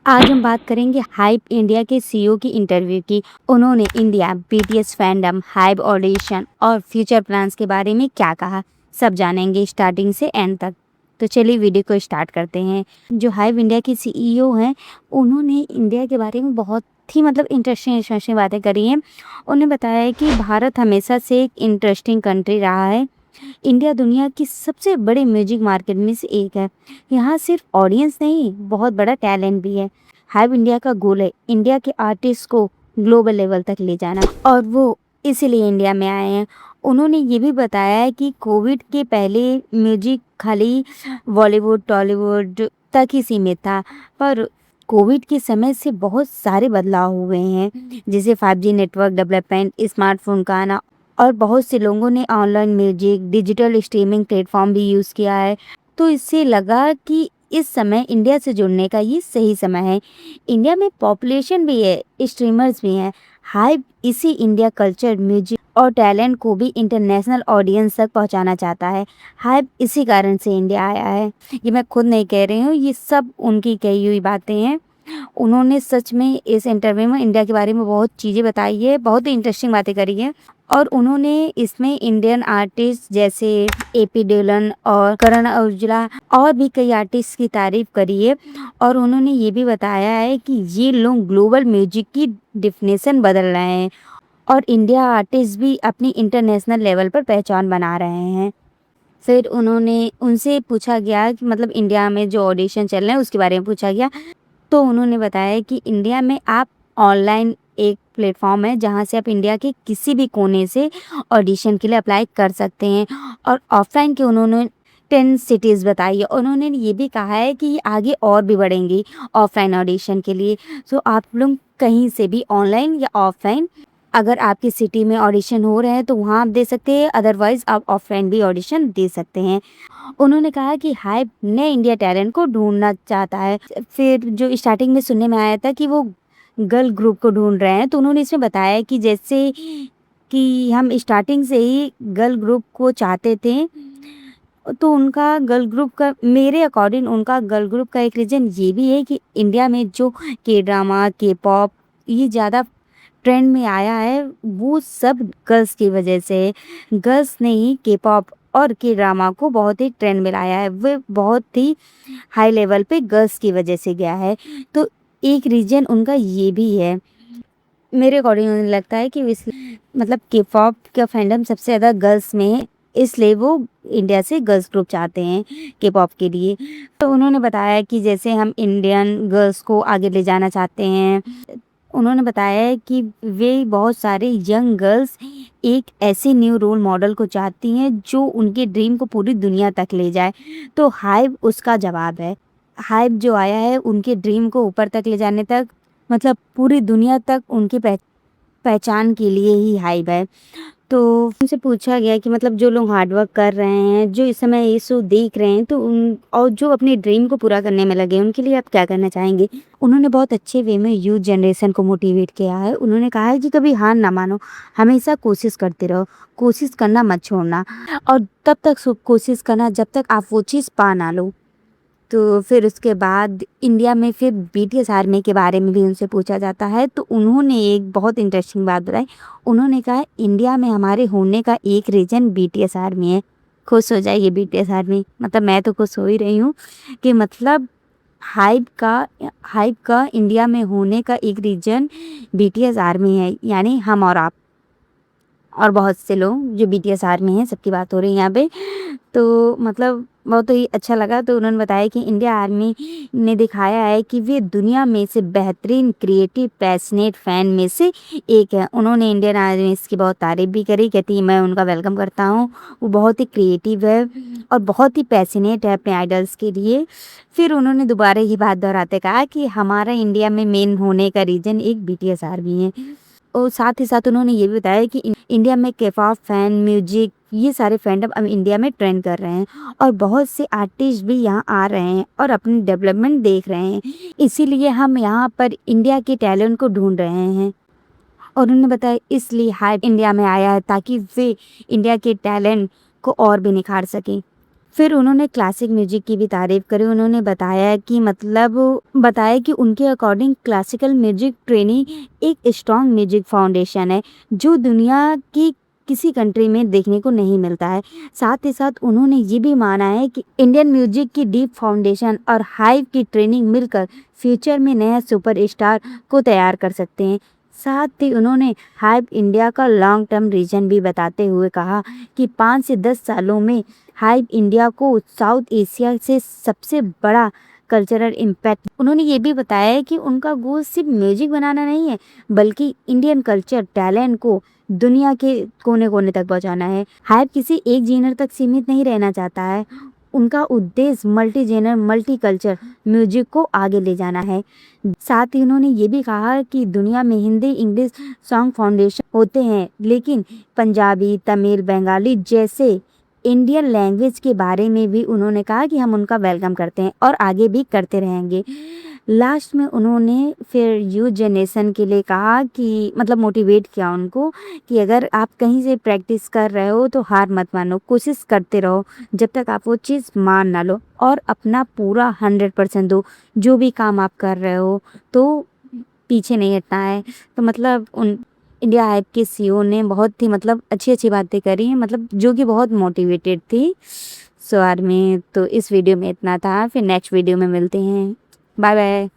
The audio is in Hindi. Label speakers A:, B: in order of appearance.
A: आज हम बात करेंगे हाइप इंडिया के सीईओ की इंटरव्यू की। उन्होंने India, BTS fandom, hype audition और फ्यूचर प्लान्स के बारे में क्या कहा, सब जानेंगे स्टार्टिंग से एंड तक। तो चलिए वीडियो को स्टार्ट करते हैं। जो हाइप इंडिया के सीईओ हैं, उन्होंने इंडिया के बारे में बहुत ही इंटरेस्टिंग बातें करी हैं। उन्होंने बताया है कि भारत हमेशा से एक इंटरेस्टिंग कंट्री रहा है। इंडिया दुनिया की सबसे बड़े म्यूजिक मार्केट में से एक है। यहाँ सिर्फ ऑडियंस नहीं, बहुत बड़ा टैलेंट भी है। हाइब इंडिया का गोल है इंडिया के आर्टिस्ट को ग्लोबल लेवल तक ले जाना, और वो इसीलिए इंडिया में आए हैं। उन्होंने ये भी बताया है कि कोविड के पहले म्यूजिक खाली बॉलीवुड टॉलीवुड तक ही सीमित था, पर कोविड के समय से बहुत सारे बदलाव हुए हैं, जैसे 5G नेटवर्क डेवलपमेंट, स्मार्टफोन का आना, और बहुत से लोगों ने online music, digital streaming platform भी यूज़ किया है। तो इससे लगा कि इस समय इंडिया से जुड़ने का ये सही समय है। इंडिया में पॉपुलेशन भी है, स्ट्रीमर्स भी हैं। हाइप इसी इंडिया कल्चर, म्यूजिक और टैलेंट को भी इंटरनेशनल ऑडियंस तक पहुंचाना चाहता है। हाइप इसी कारण से इंडिया आया है। ये मैं खुद नहीं कह रही हूँ, ये सब उनकी कही हुई बातें हैं। उन्होंने सच में इस इंटरव्यू में इंडिया के बारे में बहुत चीज़ें बताई है, बहुत ही इंटरेस्टिंग बातें करी है। और उन्होंने इसमें इंडियन आर्टिस्ट जैसे एपी डिलन और करण औजला और भी कई आर्टिस्ट की तारीफ करी है। और उन्होंने ये भी बताया है कि ये लोग ग्लोबल म्यूजिक की डेफिनेशन बदल रहे हैं, और इंडिया आर्टिस्ट भी अपनी इंटरनेशनल लेवल पर पहचान बना रहे हैं। फिर उन्होंने उनसे पूछा गया कि इंडिया में जो ऑडिशन चल रहे हैं उसके बारे में पूछा गया। तो उन्होंने बताया कि इंडिया में आप ऑनलाइन एक प्लेटफॉर्म है जहां से आप इंडिया के किसी भी कोने से ऑडिशन के लिए अप्लाई कर सकते हैं। और ऑफलाइन के उन्होंने 10 सिटीज़ बताई है। उन्होंने ये भी कहा है कि ये आगे और भी बढ़ेंगी ऑफलाइन ऑडिशन के लिए। सो आप लोग कहीं से भी ऑनलाइन या ऑफलाइन, अगर आपकी सिटी में ऑडिशन हो रहे हैं तो वहाँ आप दे सकते हैं, अदरवाइज आप ऑफलाइन भी ऑडिशन दे सकते हैं। उन्होंने कहा कि हाइप नए इंडिया टैलेंट को ढूंढना चाहता है। फिर जो स्टार्टिंग में सुनने में आया था कि वो गर्ल ग्रुप को ढूंढ रहे हैं, तो उन्होंने इसमें बताया कि जैसे कि हम स्टार्टिंग से ही गर्ल ग्रुप को चाहते थे, तो उनका गर्ल ग्रुप का, मेरे अकॉर्डिंग उनका गर्ल ग्रुप का एक रीज़न ये भी है कि इंडिया में जो के ड्रामा, के पॉप ये ज़्यादा ट्रेंड में आया है, वो सब गर्ल्स की वजह से है। गर्ल्स ने ही के पॉप और के ड्रामा को बहुत ही ट्रेंड में लाया है। वो बहुत ही हाई लेवल पे गर्ल्स की वजह से गया है। तो एक रीज़न उनका ये भी है। मेरे अकॉर्डिंग मुझे लगता है कि इस के पॉप का फैंडम सबसे ज़्यादा गर्ल्स में है, इसलिए वो इंडिया से गर्ल्स ग्रुप चाहते हैं के पॉप के लिए। तो उन्होंने बताया कि जैसे हम इंडियन गर्ल्स को आगे ले जाना चाहते हैं। उन्होंने बताया है कि वे बहुत सारे यंग गर्ल्स एक ऐसे न्यू रोल मॉडल को चाहती हैं जो उनके ड्रीम को पूरी दुनिया तक ले जाए। तो हाइप उसका जवाब है। हाइप जो आया है उनके ड्रीम को ऊपर तक ले जाने तक, पूरी दुनिया तक उनकी पहचान के लिए ही हाइप है। तो उनसे पूछा गया कि जो लोग हार्ड वर्क कर रहे हैं, जो इस समय ये शो देख रहे हैं, तो उन और जो अपने ड्रीम को पूरा करने में लगे हैं, उनके लिए आप क्या करना चाहेंगे? उन्होंने बहुत अच्छे वे में यूथ जनरेशन को मोटिवेट किया है। उन्होंने कहा है कि कभी हार ना मानो, हमेशा कोशिश करते रहो, कोशिश करना मत छोड़ना, और तब तक कोशिश करना जब तक आप वो चीज़ पा ना लो। तो फिर उसके बाद इंडिया में फिर बीटीएस आर्मी के बारे में भी उनसे पूछा जाता है, तो उन्होंने एक बहुत इंटरेस्टिंग बात बताई। उन्होंने कहा इंडिया में हमारे होने का एक रीज़न बीटीएस आर्मी है। खुश हो जाइए बीटीएस आर्मी, मैं तो खुश हो ही रही हूँ कि हाइप का इंडिया में होने का एक रीज़न बीटीएस आर्मी है, यानी हम और आप और बहुत से लोग जो बीटीएस आर्मी हैं, सबकी बात हो रही है यहाँ पे। तो बहुत ही अच्छा लगा। तो उन्होंने बताया कि इंडिया आर्मी ने दिखाया है कि वे दुनिया में से बेहतरीन क्रिएटिव पैशनेट फ़ैन में से एक है। उन्होंने इंडियन आर्मी की बहुत तारीफ़ भी करी, कहती मैं उनका वेलकम करता हूँ। वो बहुत ही क्रिएटिव है और बहुत ही पैशनेट है अपने आइडल्स के लिए। फिर उन्होंने दोबारा ये बात दोहराते कहा कि हमारा इंडिया में मेन होने का रीज़न एक बीटीएस आर्मी है। और साथ ही साथ उन्होंने ये भी बताया कि इंडिया में के-पॉप फैन म्यूजिक ये सारे फैंडम अब इंडिया में ट्रेंड कर रहे हैं, और बहुत से आर्टिस्ट भी यहाँ आ रहे हैं और अपनी डेवलपमेंट देख रहे हैं। इसीलिए हम यहाँ पर इंडिया के टैलेंट को ढूंढ रहे हैं। और उन्होंने बताया इसलिए हाइप इंडिया में आया है ताकि वे इंडिया के टैलेंट को और भी निखार सकें। फिर उन्होंने क्लासिक म्यूजिक की भी तारीफ करी। उन्होंने बताया कि उनके अकॉर्डिंग क्लासिकल म्यूजिक ट्रेनिंग एक स्ट्रॉन्ग म्यूजिक फाउंडेशन है जो दुनिया की किसी कंट्री में देखने को नहीं मिलता है। साथ ही साथ उन्होंने ये भी माना है कि इंडियन म्यूजिक की डीप फाउंडेशन और हाइव की ट्रेनिंग मिलकर फ्यूचर में नया सुपरस्टार को तैयार कर सकते हैं। साथ ही उन्होंने हाइव इंडिया का लॉन्ग टर्म विजन भी बताते हुए कहा कि 5 से 10 सालों में हाइव इंडिया को साउथ एशिया से सबसे बड़ा कल्चरल इम्पैक्ट। उन्होंने ये भी बताया है कि उनका गोल सिर्फ म्यूजिक बनाना नहीं है बल्कि इंडियन कल्चर टैलेंट को दुनिया के कोने कोने तक पहुंचाना है। हाइव किसी एक जेनर तक सीमित नहीं रहना चाहता है। उनका उद्देश्य multi genre multi culture music को आगे ले जाना है। साथ ही उन्होंने ये भी कहा कि दुनिया में हिंदी इंग्लिश सॉन्ग फाउंडेशन होते हैं लेकिन पंजाबी तमिल बंगाली जैसे इंडियन लैंग्वेज के बारे में भी उन्होंने कहा कि हम उनका वेलकम करते हैं और आगे भी करते रहेंगे। लास्ट में उन्होंने फिर यूथ जनरेशन के लिए कहा कि मोटिवेट किया उनको कि अगर आप कहीं से प्रैक्टिस कर रहे हो तो हार मत मानो, कोशिश करते रहो जब तक आप वो चीज़ मान ना लो और अपना पूरा 100% दो। जो भी काम आप कर रहे हो तो पीछे नहीं हटना है। तो उन इंडिया हाइप के सीईओ ने बहुत ही अच्छी बातें करी हैं, जो कि बहुत मोटिवेटेड थी सवार में। तो इस वीडियो में इतना था, फिर नेक्स्ट वीडियो में मिलते हैं। Bye bye.